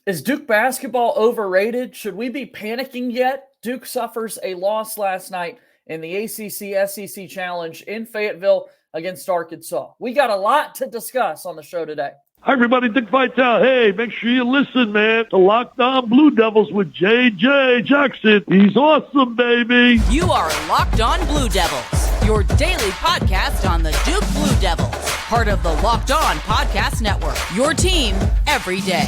Is Duke basketball overrated? Should we be panicking yet? Duke suffers a loss last night in the ACC SEC Challenge in Fayetteville against Arkansas. We got a lot to discuss on the show today. Hi, everybody. Dick Vitale. Hey, make sure you listen, man, to Locked On Blue Devils with J.J. Jackson. He's awesome, baby. You are Locked On Blue Devils, your daily podcast on the Duke Blue Devils, part of the Locked On Podcast Network, your team every day.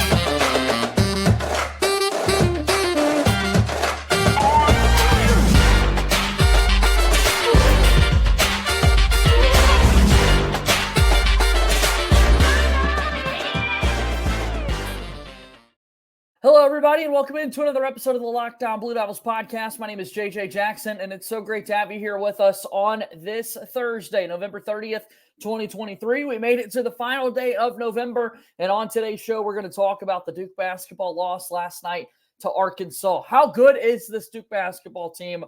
Hello, everybody, and welcome into another episode of the Locked On Blue Devils podcast. My name is JJ Jackson, and it's so great to have you here with us on this Thursday, November 30th, 2023. We made it to the final day of November, and on today's show, we're going to talk about the Duke basketball loss last night to Arkansas. How good is this Duke basketball team?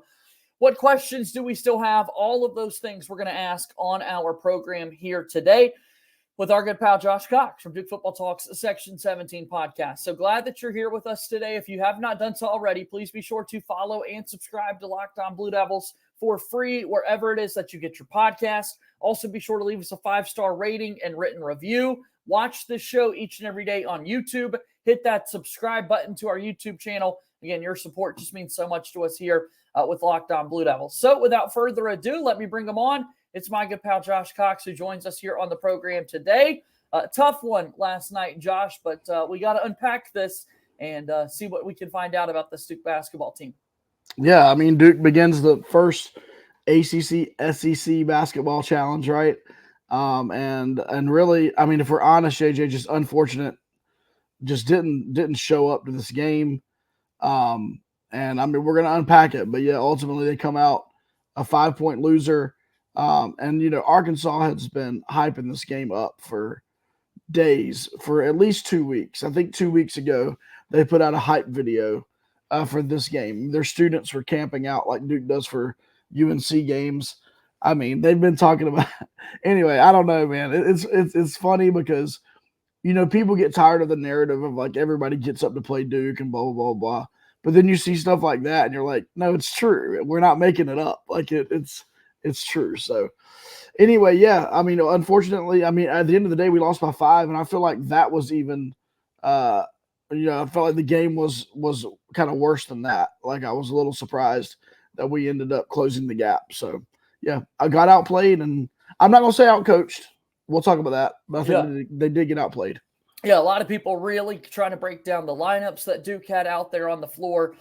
What questions do we still have? All of those things we're going to ask on our program here today with our good pal Josh Cox from Duke Football Talks Section 17 podcast. So glad that you're here with us today. If you have not done so already, please be sure to follow and subscribe to Locked On Blue Devils for free wherever it is that you get your podcast. Also, be sure to leave us a 5-star rating and written review. Watch this show each and every day on YouTube. Hit that subscribe button to our YouTube channel. Again, your support just means so much to us here with Locked On Blue Devils. So without further ado, let me bring them on. It's my good pal Josh Cox who joins us here on the program today. Tough one last night, Josh, but we got to unpack this and see what we can find out about this Duke basketball team. Yeah, I mean, Duke begins the first ACC SEC basketball challenge, right? And really, I mean, if we're honest, JJ, just unfortunate, just didn't show up to this game. And I mean, we're gonna unpack it, but yeah, ultimately they come out a 5-point loser. And, you know, Arkansas has been hyping this game up for days, for at least 2 weeks. I think 2 weeks ago, they put out a hype video for this game. Their students were camping out like Duke does for UNC games. I mean, they've been talking about – anyway, I don't know, man. It's funny because, you know, people get tired of the narrative of, like, everybody gets up to play Duke and blah, blah, blah, blah. But then you see stuff like that, and you're like, no, it's true. We're not making it up. Like, it's true. So anyway, yeah, I mean, unfortunately, I mean, at the end of the day, we lost by 5, and I feel like that was even, I felt like the game was kind of worse than that. Like, I was a little surprised that we ended up closing the gap. So yeah, I got outplayed, and I'm not going to say outcoached. We'll talk about that, but I think they did get outplayed. Yeah, a lot of people really trying to break down the lineups that Duke had out there on the floor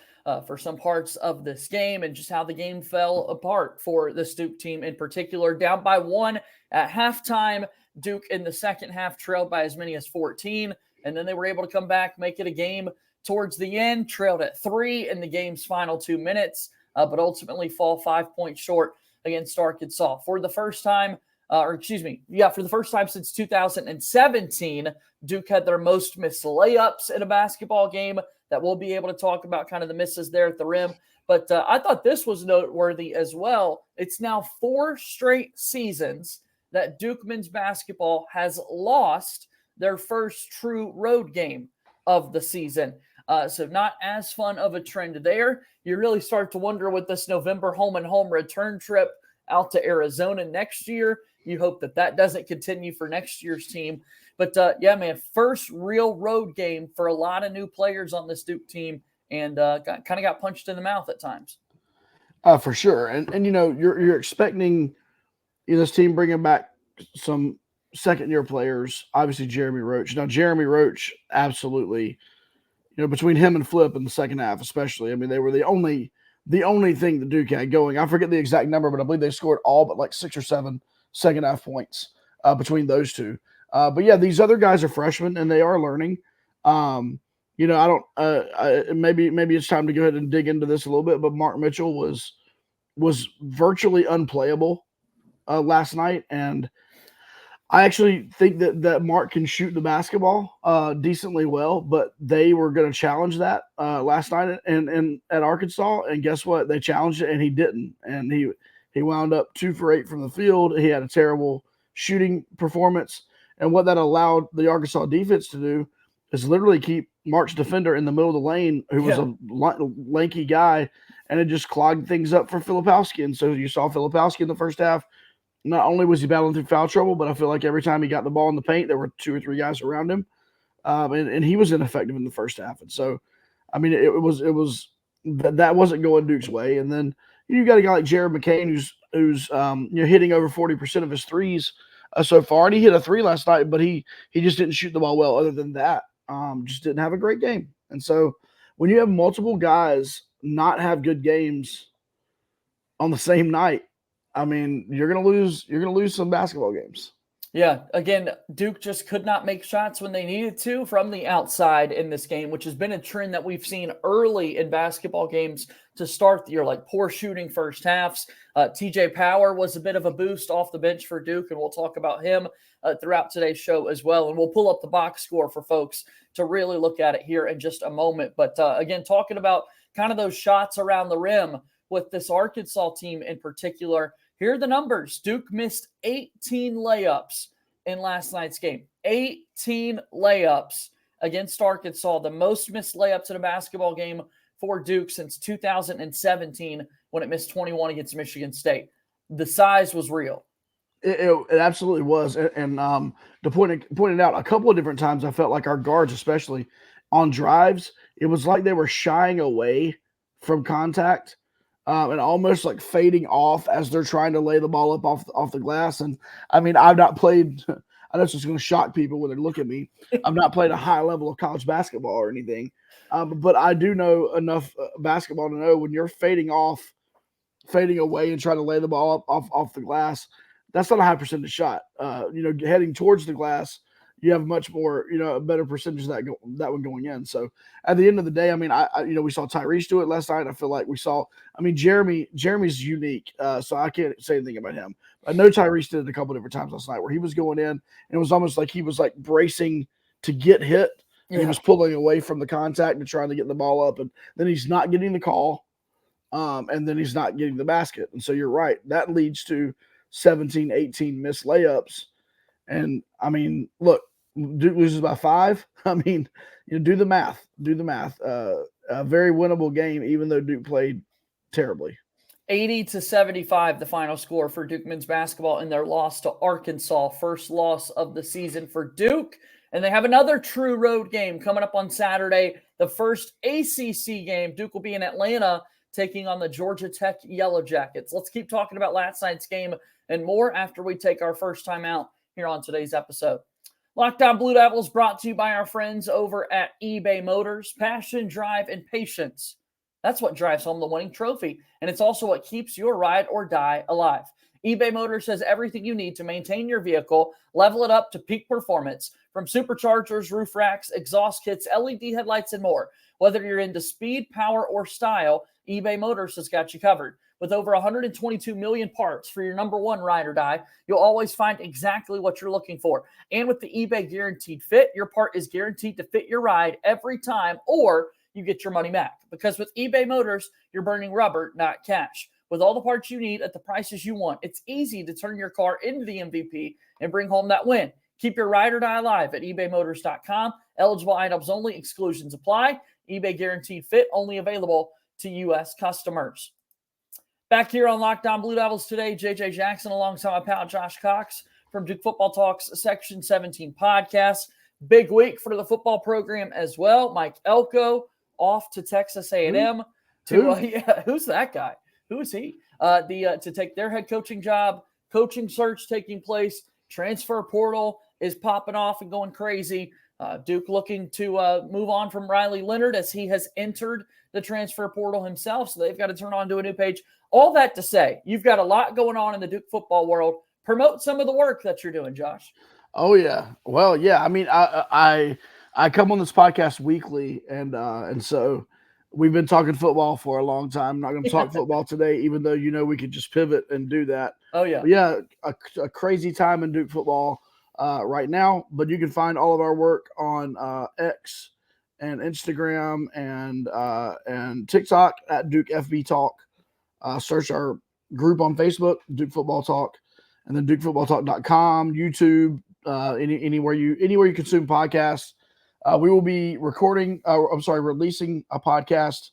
for some parts of this game and just how the game fell apart for this Duke team in particular. Down by 1 at halftime, Duke in the second half trailed by as many as 14, and then they were able to come back, make it a game towards the end, trailed at 3 in the game's final 2 minutes, but ultimately fall 5 points short against Arkansas. For the first time, for the first time since 2017, Duke had their most missed layups in a basketball game. That we'll be able to talk about kind of the misses there at the rim. But I thought this was noteworthy as well. It's now 4 straight seasons that Duke men's basketball has lost their first true road game of the season. So not as fun of a trend there. You really start to wonder with this November home-and-home return trip out to Arizona next year. You hope that doesn't continue for next year's team. But, yeah, man, first real road game for a lot of new players on this Duke team and got punched in the mouth at times. For sure. And you know, you're expecting this team bringing back some second-year players, obviously Jeremy Roach. Now, Jeremy Roach, absolutely, you know, between him and Flip in the second half especially, I mean, they were the only thing that Duke had going. I forget the exact number, but I believe they scored all but like 6 or 7 second-half points between those two. But yeah, these other guys are freshmen and they are learning. You know, maybe it's time to go ahead and dig into this a little bit, but Mark Mitchell was virtually unplayable last night. And I actually think that Mark can shoot the basketball decently well, but they were going to challenge that last night and at Arkansas. And guess what? They challenged it and he didn't. And he wound up 2 for 8 from the field. He had a terrible shooting performance. And what that allowed the Arkansas defense to do is literally keep Mark's defender in the middle of the lane, who was a lanky guy, and it just clogged things up for Filipowski. And so you saw Filipowski in the first half. Not only was he battling through foul trouble, but I feel like every time he got the ball in the paint, there were 2 or 3 guys around him, and he was ineffective in the first half. And so, I mean, it was that wasn't going Duke's way. And then you got a guy like Jared McCain who's hitting over 40% of his threes so far, and he hit a 3 last night, but he just didn't shoot the ball well. Other than that, just didn't have a great game. And so, when you have multiple guys not have good games on the same night, I mean, you're gonna lose some basketball games. Yeah, again, Duke just could not make shots when they needed to from the outside in this game, which has been a trend that we've seen early in basketball games to start the year, like poor shooting first halves. TJ Power was a bit of a boost off the bench for Duke, and we'll talk about him throughout today's show as well. And we'll pull up the box score for folks to really look at it here in just a moment. But again, talking about kind of those shots around the rim with this Arkansas team in particular, here are the numbers. Duke missed 18 layups in last night's game. 18 layups against Arkansas, the most missed layups in a basketball game for Duke since 2017 when it missed 21 against Michigan State. The size was real. It absolutely was. And to point it out, a couple of different times I felt like our guards, especially on drives, it was like they were shying away from contact. And almost like fading off as they're trying to lay the ball up off the glass. And I mean, I've not played, I know it's just going to shock people when they look at me. I've not played a high level of college basketball or anything, but I do know enough basketball to know when you're fading away and trying to lay the ball up off the glass, that's not a high percentage shot. Heading towards the glass, you have much more, a better percentage of that one going in. So at the end of the day, I mean, we saw Tyrese do it last night. I feel like Jeremy's unique. So I can't say anything about him. I know Tyrese did it a couple different times last night where he was going in and it was almost like he was like bracing to get hit. And he was pulling away from the contact and trying to get the ball up. And then he's not getting the call. And then he's not getting the basket. And so you're right. That leads to 17, 18 missed layups. And I mean, look, Duke loses by 5. I mean, do the math. A very winnable game, even though Duke played terribly. 80-75, the final score for Duke men's basketball in their loss to Arkansas. First loss of the season for Duke. And they have another true road game coming up on Saturday. The first ACC game. Duke will be in Atlanta taking on the Georgia Tech Yellow Jackets. Let's keep talking about last night's game and more after we take our first time out here on today's episode. Locked On Blue Devils brought to you by our friends over at eBay Motors. Passion, drive, and patience. That's what drives home the winning trophy. And it's also what keeps your ride or die alive. eBay Motors has everything you need to maintain your vehicle, level it up to peak performance, from superchargers, roof racks, exhaust kits, LED headlights, and more. Whether you're into speed, power, or style, eBay Motors has got you covered. With over 122 million parts for your number one ride or die, you'll always find exactly what you're looking for. And with the eBay Guaranteed Fit, your part is guaranteed to fit your ride every time, or you get your money back. Because with eBay Motors, you're burning rubber, not cash. With all the parts you need at the prices you want, it's easy to turn your car into the MVP and bring home that win. Keep your ride or die alive at ebaymotors.com. Eligible items only. Exclusions apply. eBay Guaranteed Fit only available to U.S. customers. Back here on Locked On Blue Devils today, JJ Jackson alongside my pal Josh Cox from Duke Football Talk's Section 17 podcast. Big week for the football program as well. Mike Elko off to Texas A&M. Who's that guy? Who is he? To take their head coaching job, coaching search taking place, transfer portal is popping off and going crazy. Duke looking to move on from Riley Leonard as he has entered the transfer portal himself, so they've got to turn on to a new page. All that to say, you've got a lot going on in the Duke football world. Promote some of the work that you're doing, Josh. Oh yeah, well yeah. I mean, I come on this podcast weekly, and so we've been talking football for a long time. I'm not going to talk football today, even though we could just pivot and do that. Oh yeah, but yeah. A crazy time in Duke football right now, but you can find all of our work on X and Instagram and TikTok at Duke FB Talk. Search our group on Facebook, Duke Football Talk, and then DukeFootballTalk.com, YouTube, anywhere you consume podcasts. We will be releasing a podcast.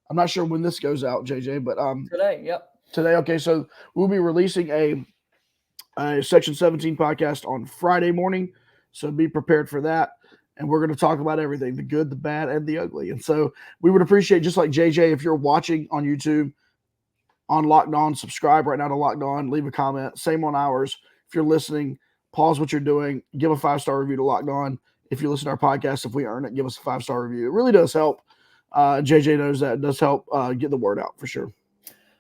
I'm not sure when this goes out, JJ, but Today, yep. today. Okay, so we'll be releasing a Section 17 podcast on Friday morning. So be prepared for that. And we're going to talk about everything, the good, the bad, and the ugly. And so we would appreciate, just like JJ, if you're watching on YouTube on Locked On, subscribe right now to Locked On, leave a comment. Same on ours. If you're listening, pause what you're doing, give a 5-star review to Locked On. If you listen to our podcast, if we earn it, give us a 5-star review. It really does help. JJ knows that. It does help get the word out for sure.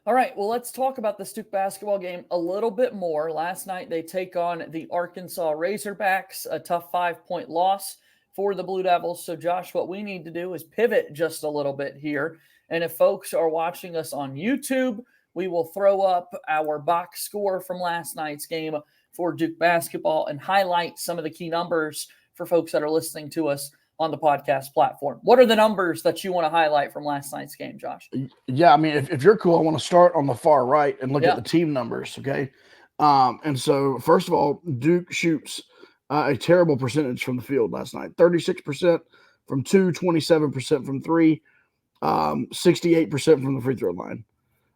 All right, well, let's talk about the Duke basketball game a little bit more. Last night, they take on the Arkansas Razorbacks, a tough 5-point loss for the Blue Devils. So, Josh, what we need to do is pivot just a little bit here. And if folks are watching us on YouTube, we will throw up our box score from last night's game for Duke basketball and highlight some of the key numbers for folks that are listening to us on the podcast platform. What are the numbers that you want to highlight from last night's game, Josh? Yeah, I mean, if you're cool, I want to start on the far right and look at the team numbers, okay? And so, first of all, Duke shoots a terrible percentage from the field last night. 36% from 2, 27% from 3, 68% from the free throw line.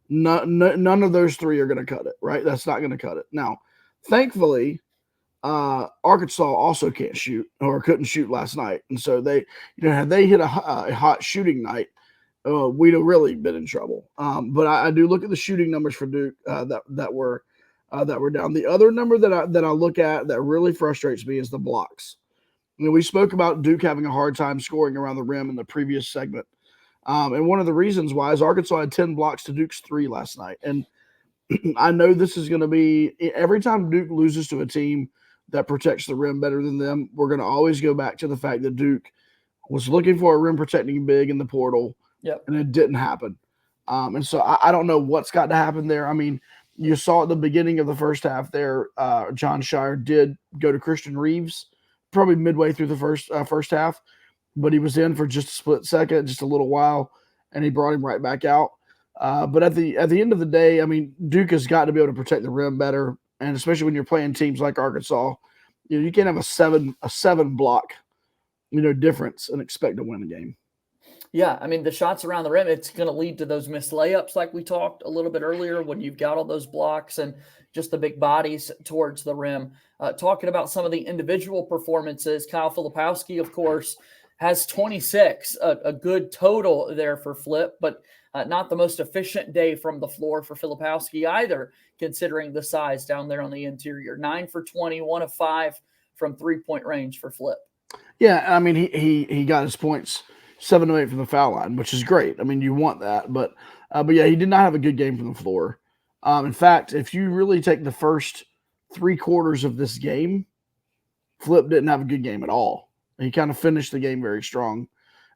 None of those three are going to cut it, right? That's not going to cut it. Now, thankfully, Arkansas also can't shoot or couldn't shoot last night. And so had they hit a hot shooting night, we'd have really been in trouble. But I do look at the shooting numbers for Duke that were down. The other number that I look at that really frustrates me is the blocks. I mean, we spoke about Duke having a hard time scoring around the rim in the previous segment. And one of the reasons why is Arkansas had 10 blocks to Duke's 3 last night. And I know this is going to be every time Duke loses to a team that protects the rim better than them, we're going to always go back to the fact that Duke was looking for a rim protecting big in the portal, and it didn't happen. And so I don't know what's got to happen there. I mean, you saw at the beginning of the first half there, John Shire did go to Christian Reeves probably midway through the first half, but he was in for just a split second, just a little while, and he brought him right back out. But at the end of the day, I mean, Duke has got to be able to protect the rim better. And especially when you're playing teams like Arkansas, you can't have a seven block, difference and expect to win the game. Yeah, I mean, the shots around the rim, it's going to lead to those missed layups like we talked a little bit earlier when you've got all those blocks and just the big bodies towards the rim. Talking about some of the individual performances, Kyle Filipowski, of course, has 26, a good total there for Flip, but not the most efficient day from the floor for Filipowski either, considering the size down there on the interior. 9 for 20, 1 of 5 from 3-point range for Flip. Yeah, I mean, he got his points 7 of 8 from the foul line, which is great. I mean, you want that, but yeah, he did not have a good game from the floor. In fact, if you really take the first 3 quarters of this game, Flip didn't have a good game at all. He kind of finished the game very strong,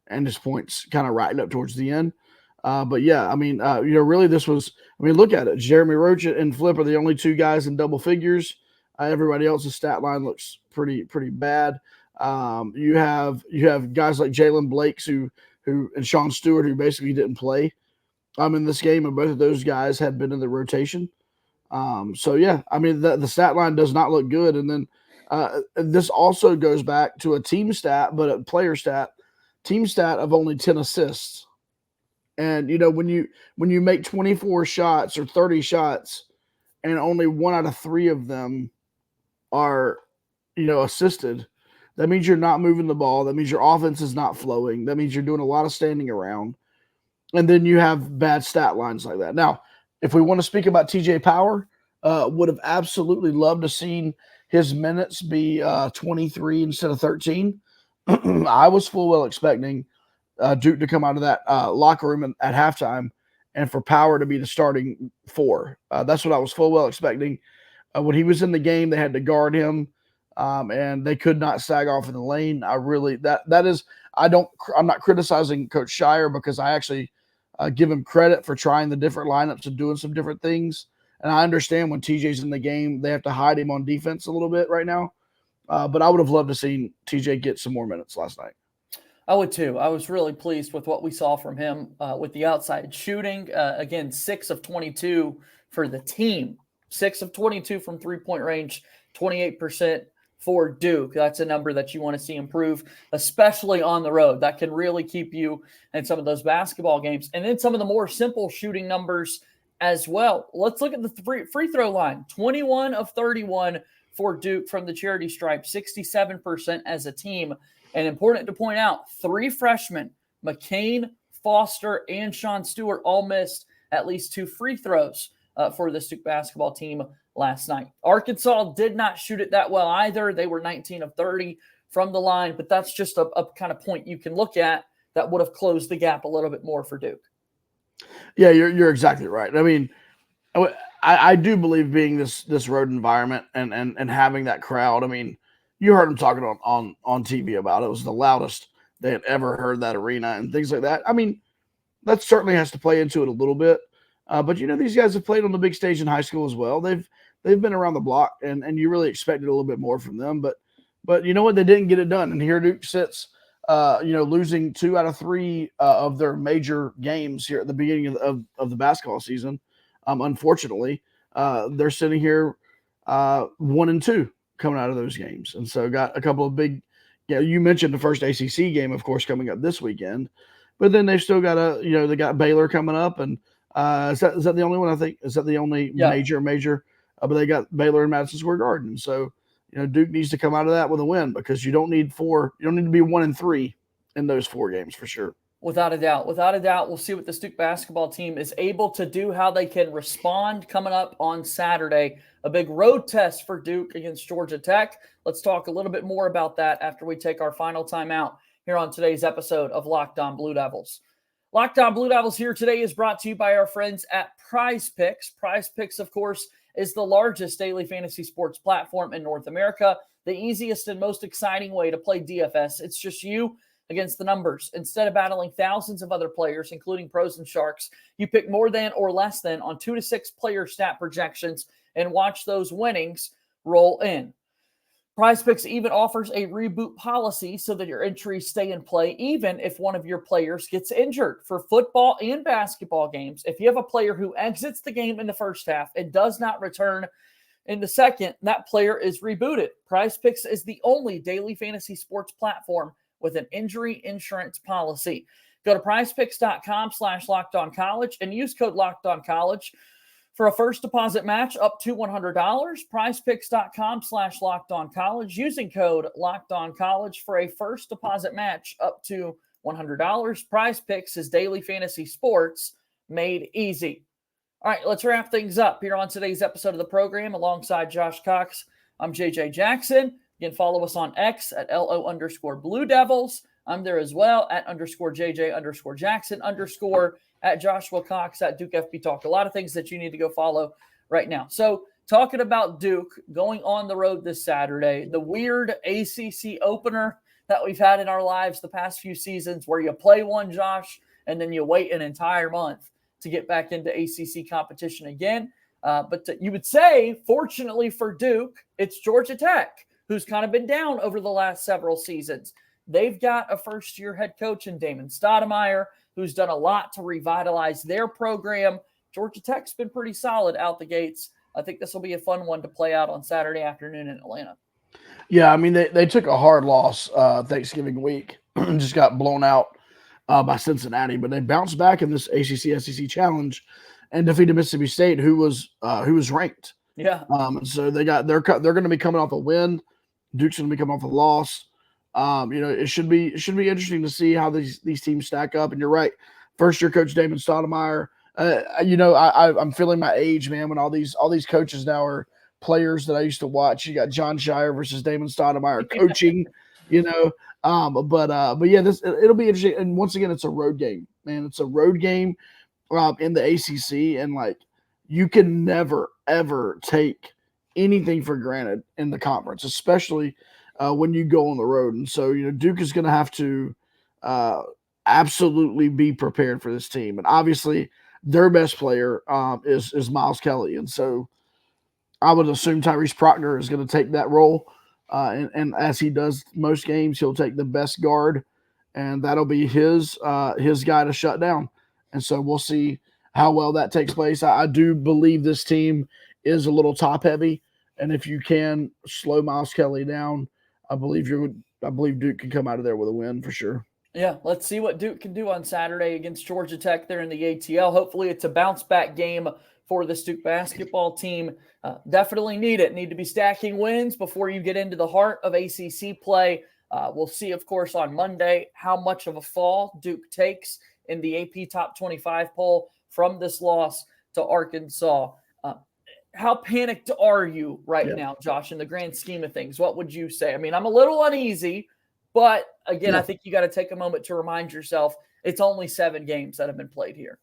and his points kind of racked up towards the end. But yeah, I mean, really this was, I mean, look at it. Jeremy Roach and Flip are the only 2 guys in double figures. Everybody else's stat line looks pretty bad. You have guys like Jalen Blakes who and Sean Stewart who basically didn't play in this game, and both of those guys had been in the rotation. So yeah, I mean, the stat line does not look good. And then this also goes back to a team stat, but a player stat, team stat of only 10 assists. And, when you make 24 shots or 30 shots and only 1 out of 3 of them are, assisted, that means you're not moving the ball. That means your offense is not flowing. That means you're doing a lot of standing around. And then you have bad stat lines like that. Now, if we want to speak about TJ Power, would have absolutely loved to seen his minutes be 23 instead of 13. I was full well expecting Duke to come out of that locker room at halftime and for Power to be the starting 4. That's what I was full well expecting. When he was in the game, they had to guard him, and they could not sag off in the lane. I'm not criticizing Coach Shire because I actually give him credit for trying the different lineups and doing some different things. And I understand when TJ's in the game, they have to hide him on defense a little bit right now. But I would have loved to see TJ get some more minutes last night. I would too. I was really pleased with what we saw from him with the outside shooting. Again, 6 of 22 for the team. 6 of 22 from 3-point range, 28% for Duke. That's a number that you want to see improve, especially on the road. That can really keep you in some of those basketball games. And then some of the more simple shooting numbers as well. Let's look at the free throw line. 21 of 31 for Duke from the charity stripe, 67% as a team. And important to point out, 3 freshmen, McCain, Foster, and Sean Stewart, all missed at least 2 free throws for the Duke basketball team last night. Arkansas did not shoot it that well either. They were 19 of 30 from the line, but that's just a kind of point you can look at that would have closed the gap a little bit more for Duke. Yeah, you're exactly right. I mean, I do believe being this road environment and having that crowd. I mean, you heard them talking on TV about it. It was the loudest they had ever heard that arena and things like that. I mean, that certainly has to play into it a little bit. But these guys have played on the big stage in high school as well. They've been around the block, and you really expected a little bit more from them. But you know what? They didn't get it done. And here Duke sits, losing 2 out of 3 of their major games here at the beginning of the basketball season. Unfortunately, they're sitting here 1-2 coming out of those games. And so got a couple of big, you mentioned the first ACC game, of course, coming up this weekend. But then they've still got they got Baylor coming up. And is that the only one, I think? Is that the only major? But they got Baylor in Madison Square Garden. So, Duke needs to come out of that with a win because you don't need to be 1-3 in those 4 games for sure. Without a doubt. We'll see what the Duke basketball team is able to do, how they can respond coming up on Saturday. A big road test for Duke against Georgia Tech. Let's talk a little bit more about that after we take our final time out here on today's episode of Locked On Blue Devils. Locked On Blue Devils here today is brought to you by our friends at Prize Picks. Prize Picks, of course, is the largest daily fantasy sports platform in North America. The easiest and most exciting way to play DFS. It's just you against the numbers. Instead of battling thousands of other players, including pros and sharks, you pick more than or less than on 2 to 6 player stat projections and watch those winnings roll in. PrizePicks even offers a reboot policy so that your entries stay in play even if one of your players gets injured. For football and basketball games, if you have a player who exits the game in the first half and does not return in the second, that player is rebooted. PrizePicks is the only daily fantasy sports platform with an injury insurance policy. Go to prizepicks.com/lockedoncollege and use code LockedOnCollege for a first deposit match up to $100. prizepicks.com/lockedoncollege using code LockedOnCollege for a first deposit match up to $100. PrizePicks is daily fantasy sports made easy. All right, let's wrap things up here on today's episode of the program. Alongside Josh Cox, I'm JJ Jackson. You can follow us on X at LO_Blue Devils. I'm there as well at _JJ_Jackson_ at Joshua Cox at Duke FB Talk. A lot of things that you need to go follow right now. So talking about Duke going on the road this Saturday, the weird ACC opener that we've had in our lives the past few seasons where you play one, Josh, and then you wait an entire month to get back into ACC competition again. But you would say, fortunately for Duke, it's Georgia Tech, who's kind of been down over the last several seasons. They've got a first-year head coach in Damon Stoudemire, who's done a lot to revitalize their program. Georgia Tech's been pretty solid out the gates. I think this will be a fun one to play out on Saturday afternoon in Atlanta. Yeah, I mean, they took a hard loss Thanksgiving week. Just got blown out by Cincinnati, but they bounced back in this ACC-SEC challenge and defeated Mississippi State, who was ranked. Yeah. So they're going to be coming off a win. Duke's going to be coming off a loss. It should be interesting to see how these teams stack up. And you're right, first year coach Damon Stoudemire. I'm feeling my age, man. When all these coaches now are players that I used to watch. You got John Shire versus Damon Stoudemire coaching. But yeah, it'll be interesting. And once again, it's a road game, man. It's a road game in the ACC, and like you can never ever take anything for granted in the conference, especially when you go on the road. And so, Duke is going to have to absolutely be prepared for this team. And obviously their best player is Miles Kelly. And so I would assume Tyrese Proctor is going to take that role. And as he does most games, he'll take the best guard, and that'll be his guy to shut down. And so we'll see how well that takes place. I do believe this team is a little top heavy, And if you can slow Miles Kelly down, I believe Duke can come out of there with a win for sure. Yeah, let's see what Duke can do on Saturday against Georgia Tech there in the ATL. Hopefully it's a bounce-back game for this Duke basketball team. Definitely need to be stacking wins before you get into the heart of ACC play. We'll see, of course, on Monday how much of a fall Duke takes in the AP Top 25 poll from this loss to Arkansas. How panicked are you right now, Josh, in the grand scheme of things? What would you say? I mean, I'm a little uneasy, but again, I think you got to take a moment to remind yourself it's only 7 games that have been played here.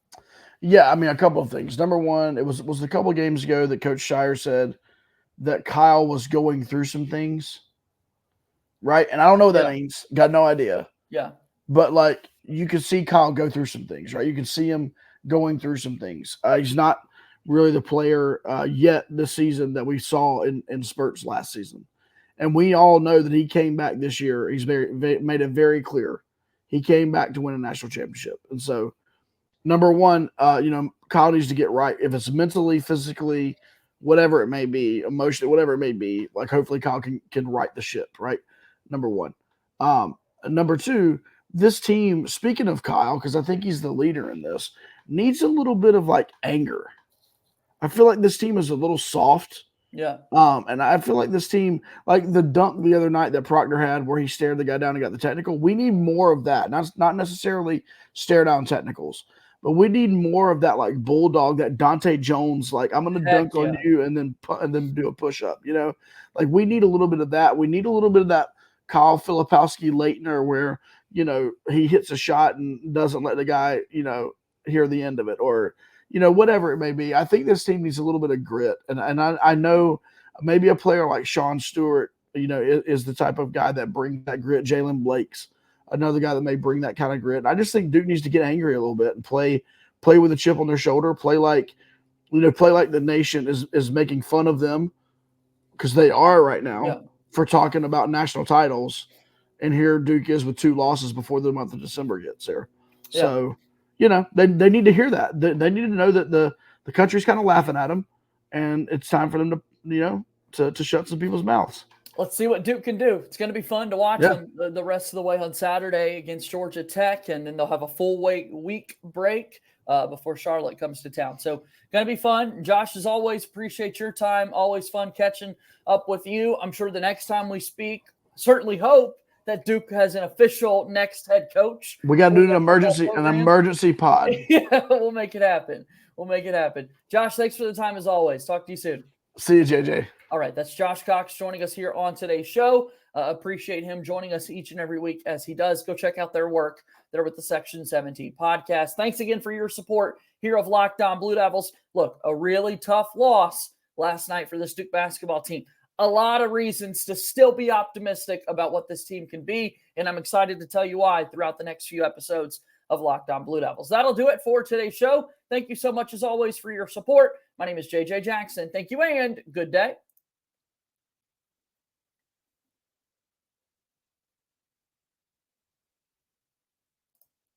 Yeah, I mean, a couple of things. Number one, it was a couple of games ago that Coach Shire said that Kyle was going through some things, right? And I don't know what that means. Got no idea. Yeah. But, like, you can see Kyle go through some things, right? You can see him going through some things. He's not really the player yet this season that we saw in spurts last season. And we all know that he came back this year. He's made it very clear. He came back to win a national championship. And so, number one, Kyle needs to get right. If it's mentally, physically, whatever it may be, emotionally, whatever it may be, like hopefully Kyle can right the ship, right? Number one. Number two, this team, speaking of Kyle, because I think he's the leader in this, needs a little bit of like anger. I feel like this team is a little soft. Yeah. And I feel like this team, like the dunk the other night that Proctor had where he stared the guy down and got the technical, we need more of that. Not necessarily stare down technicals, but we need more of that like bulldog, that Dante Jones, like I'm going to dunk on you and then do a push-up, Like we need a little bit of that. We need a little bit of that Kyle Filipowski Leitner where, he hits a shot and doesn't let the guy, hear the end of it or – whatever it may be. I think this team needs a little bit of grit. And I know maybe a player like Sean Stewart, is the type of guy that brings that grit. Jalen Blake's another guy that may bring that kind of grit. I just think Duke needs to get angry a little bit and play with a chip on their shoulder, play like the nation is making fun of them because they are right now for talking about national titles. And here Duke is with 2 losses before the month of December gets there. Yeah. So, they need to hear that. They need to know that the country's kind of laughing at them, and it's time for them to to shut some people's mouths. Let's see what Duke can do. It's going to be fun to watch the rest of the way on Saturday against Georgia Tech, and then they'll have a full week break before Charlotte comes to town. So going to be fun. Josh, as always, appreciate your time. Always fun catching up with you. I'm sure the next time we speak, certainly hope that Duke has an official next head coach. We got to do an emergency pod. Yeah, we'll make it happen. Josh, thanks for the time as always. Talk to you soon. See you, JJ. All right, that's Josh Cox joining us here on today's show. Appreciate him joining us each and every week as he does. Go check out their work there with the Section 17 podcast. Thanks again for your support here of Locked On Blue Devils. Look, a really tough loss last night for this Duke basketball team. A lot of reasons to still be optimistic about what this team can be, and I'm excited to tell you why throughout the next few episodes of Locked On Blue Devils. That'll do it for today's show. Thank you so much, as always, for your support. My name is JJ Jackson. Thank you, and good day.